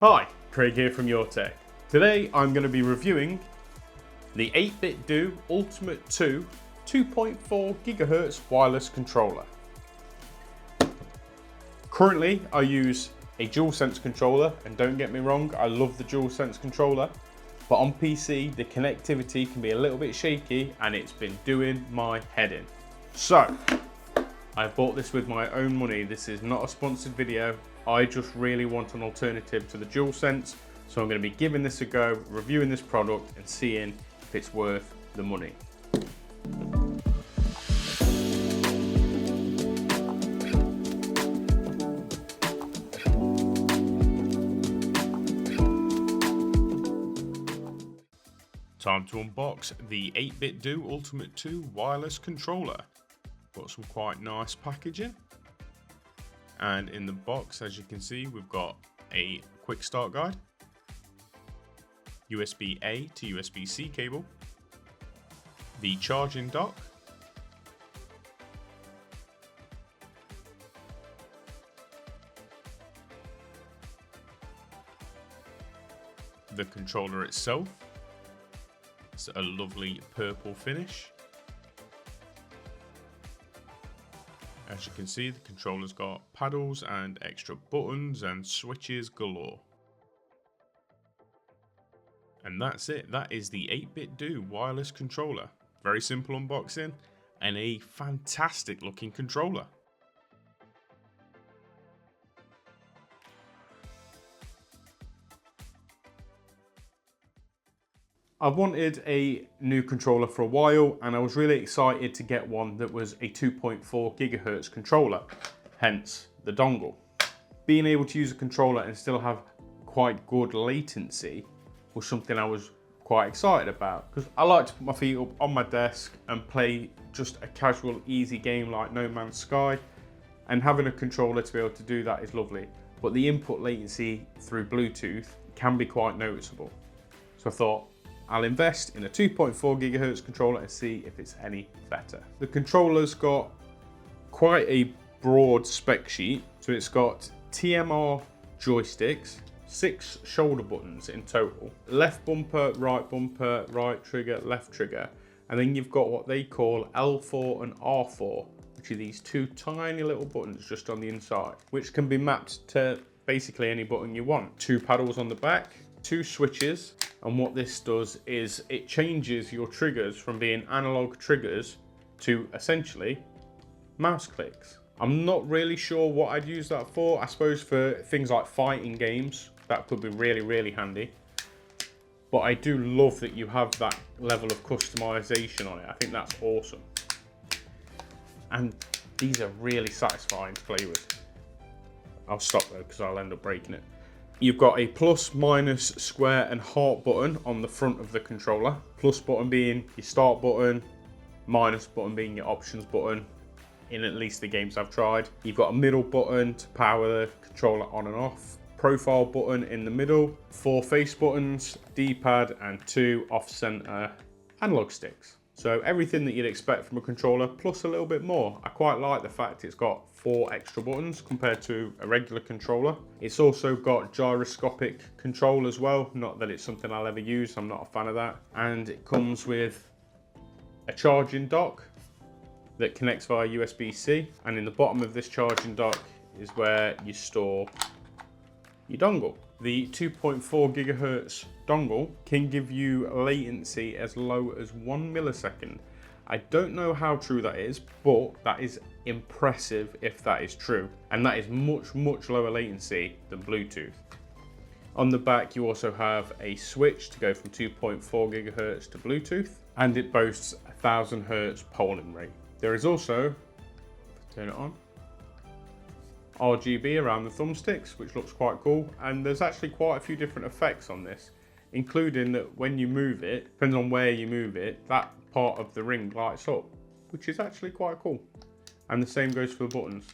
Hi, Craig here from Your Tech. Today I'm going to be reviewing the 8bitdo Ultimate 2 2.4 GHz wireless controller. Currently I use a Dualsense controller, and don't get me wrong, I love the Dualsense controller, but on PC the connectivity can be a little bit shaky and it's been doing my head in. So I bought this with my own money. This is not a sponsored video. I just really want an alternative to the Dualsense, so I'm going to be giving this a go, reviewing this product and seeing if it's worth the money. Time to unbox the 8bitdo Ultimate 2 wireless controller. Got some quite nice packaging. And in the box, as you can see, we've got a quick start guide, USB-A to USB-C cable, the charging dock, the controller itself. It's a lovely purple finish. As you can see, the controller's got paddles and extra buttons and switches galore. And that's it. That is the 8bitdo wireless controller. Very simple unboxing and a fantastic looking controller. I've wanted a new controller for a while, and I was really excited to get one that was a 2.4 GHz controller, hence the dongle. Being able to use a controller and still have quite good latency was something I was quite excited about, because I like to put my feet up on my desk and play just a casual, easy game like No Man's Sky, and having a controller to be able to do that is lovely, but the input latency through Bluetooth can be quite noticeable. So I thought, I'll invest in a 2.4 GHz controller and see if it's any better. The controller's got quite a broad spec sheet. So it's got TMR joysticks, 6 shoulder buttons in total, left bumper, right trigger, left trigger. And then you've got what they call L4 and R4, which are these 2 tiny little buttons just on the inside, which can be mapped to basically any button you want. 2 paddles on the back, 2 switches. And what this does is it changes your triggers from being analog triggers to essentially mouse clicks. I'm not really sure what I'd use that for. I suppose for things like fighting games, that could be really, really handy. But I do love that you have that level of customization on it. I think that's awesome. And these are really satisfying to play with. I'll stop though, because I'll end up breaking it. You've got a plus, minus, square and heart button on the front of the controller. Plus button being your start button, minus button being your options button, in at least the games I've tried. You've got a middle button to power the controller on and off. Profile button in the middle, 4 face buttons, D-pad and 2 off-center analog sticks. So everything that you'd expect from a controller, plus a little bit more. I quite like the fact it's got 4 extra buttons compared to a regular controller. It's also got gyroscopic control as well. Not that it's something I'll ever use, I'm not a fan of that. And it comes with a charging dock that connects via USB-C. And in the bottom of this charging dock is where you store your dongle. The 2.4 GHz dongle can give you latency as low as 1 millisecond. I don't know how true that is, but that is impressive if that is true. And that is much, much lower latency than Bluetooth. On the back, you also have a switch to go from 2.4 GHz to Bluetooth, and it boasts 1000 Hz polling rate. There is also, turn it on, RGB around the thumbsticks, which looks quite cool. And there's actually quite a few different effects on this, including that when you move it, depending on where you move it, that part of the ring lights up, which is actually quite cool. And the same goes for the buttons.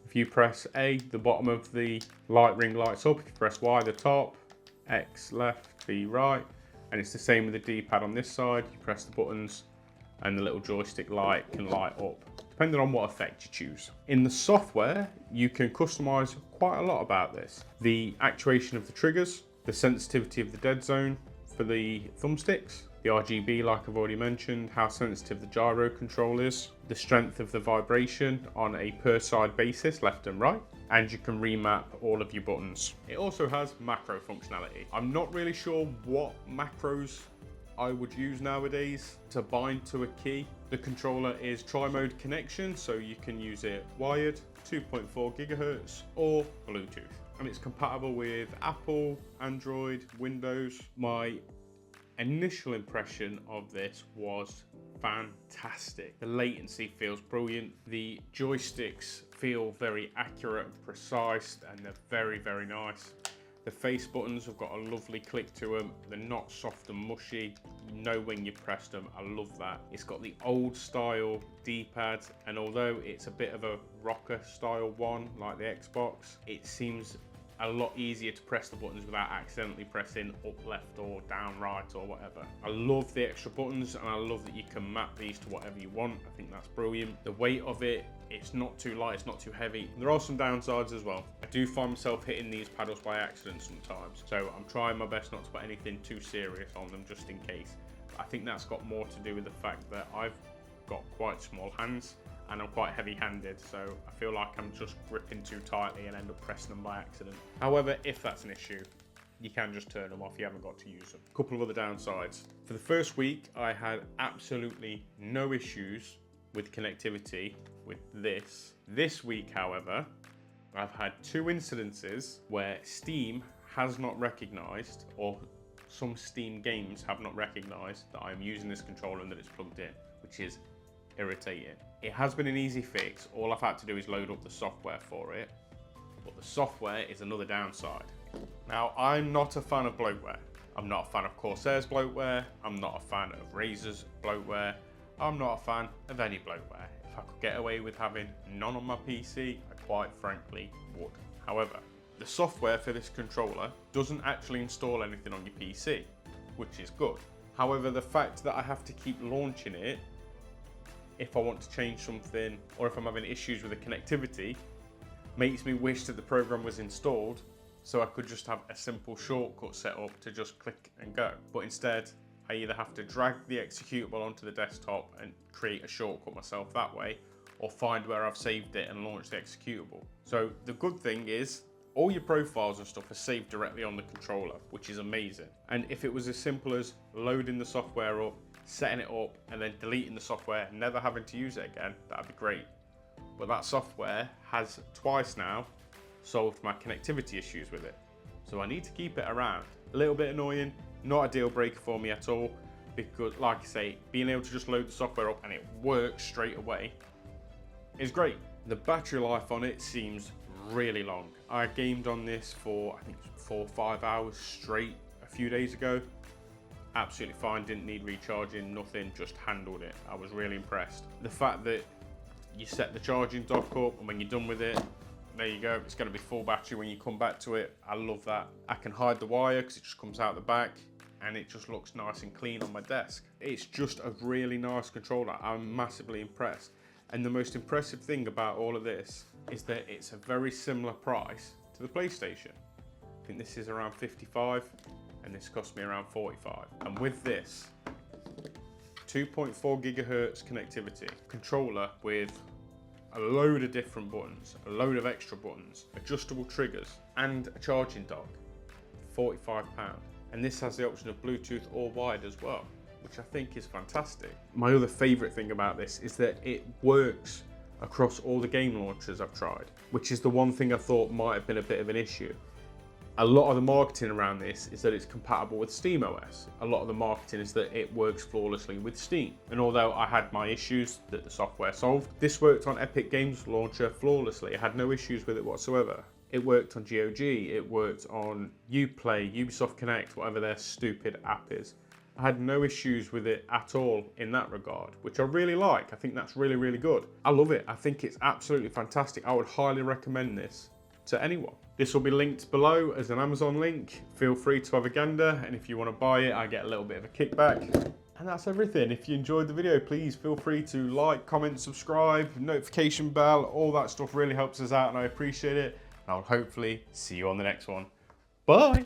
If you press A, the bottom of the light ring lights up. If you press Y, the top, X left, B right. And it's the same with the D-pad on this side. You press the buttons and the little joystick light can light up. depending on what effect you choose. In the software, you can customize quite a lot about this. The actuation of the triggers, the sensitivity of the dead zone for the thumbsticks, the RGB like I've already mentioned, how sensitive the gyro control is, the strength of the vibration on a per side basis, left and right, and you can remap all of your buttons. It also has macro functionality. I'm not really sure what macros I would use nowadays to bind to a key. The controller is tri-mode connection, so you can use it wired, 2.4 gigahertz, or Bluetooth. And it's compatible with Apple, Android, Windows. My initial impression of this was fantastic. The latency feels brilliant. The joysticks feel very accurate and precise, and they're very, very nice. The face buttons have got a lovely click to them. They're not soft and mushy. You know when you press them. I love that. It's got the old style D-pad, and although it's a bit of a rocker style one like the Xbox, it seems a lot easier to press the buttons without accidentally pressing up left or down right or whatever. I love the extra buttons, and I love that you can map these to whatever you want. I think that's brilliant. The weight of it, it's not too light, it's not too heavy. There are some downsides as well. I do find myself hitting these paddles by accident sometimes, so I'm trying my best not to put anything too serious on them just in case. But I think that's got more to do with the fact that I've got quite small hands and I'm quite heavy-handed, so I feel like I'm just gripping too tightly and end up pressing them by accident. However, if that's an issue, you can just turn them off, you haven't got to use them. A couple of other downsides. For the first week, I had absolutely no issues with connectivity with this. This week, however, I've had 2 incidences where Steam has not recognized, or some Steam games have not recognized, that I'm using this controller and that it's plugged in, which is irritating. It has been an easy fix. All I've had to do is load up the software for it, but the software is another downside. Now, I'm not a fan of bloatware. I'm not a fan of Corsair's bloatware. I'm not a fan of Razer's bloatware. I'm not a fan of any bloatware. If I could get away with having none on my PC, I quite frankly would. However, the software for this controller doesn't actually install anything on your PC, which is good. However, the fact that I have to keep launching it if I want to change something, or if I'm having issues with the connectivity, makes me wish that the program was installed so I could just have a simple shortcut set up to just click and go. But instead, I either have to drag the executable onto the desktop and create a shortcut myself that way, or find where I've saved it and launch the executable. So the good thing is, all your profiles and stuff are saved directly on the controller, which is amazing. And if it was as simple as loading the software up, setting it up, and then deleting the software, never having to use it again, that'd be great. But that software has twice now solved my connectivity issues with it. So I need to keep it around. A little bit annoying, not a deal breaker for me at all, because like I say, being able to just load the software up and it works straight away is great. The battery life on it seems really long. I gamed on this for, I think, 4 or 5 hours straight a few days ago. Absolutely fine, didn't need recharging, nothing, just handled it. I was really impressed. The fact that you set the charging dock up, and when you're done with it, there you go, it's going to be full battery when you come back to it. I love that. I can hide the wire because it just comes out the back, and it just looks nice and clean on my desk. It's just a really nice controller. I'm massively impressed. And the most impressive thing about all of this is that it's a very similar price to the PlayStation. I think this is around 55, and this cost me around 45. And with this 2.4 gigahertz connectivity controller with a load of different buttons, a load of extra buttons, adjustable triggers, and a charging dock, £45. And this has the option of Bluetooth or wired as well, which I think is fantastic. My other favourite thing about this is that it works across all the game launchers I've tried, which is the one thing I thought might have been a bit of an issue. A lot of the marketing around this is that it's compatible with SteamOS. A lot of the marketing is that it works flawlessly with Steam. And although I had my issues that the software solved, this worked on Epic Games Launcher flawlessly. I had no issues with it whatsoever. It worked on GOG, it worked on Uplay, Ubisoft Connect, whatever their stupid app is. I had no issues with it at all in that regard, which I really like. I think that's really, really good. I love it. I think it's absolutely fantastic. I would highly recommend this to anyone. This will be linked below as an Amazon link. Feel free to have a gander, and if you want to buy it, I get a little bit of a kickback. And that's everything. If you enjoyed the video, please feel free to like, comment, subscribe, notification bell, all that stuff really helps us out and I appreciate it. And I'll hopefully see you on the next one. Bye.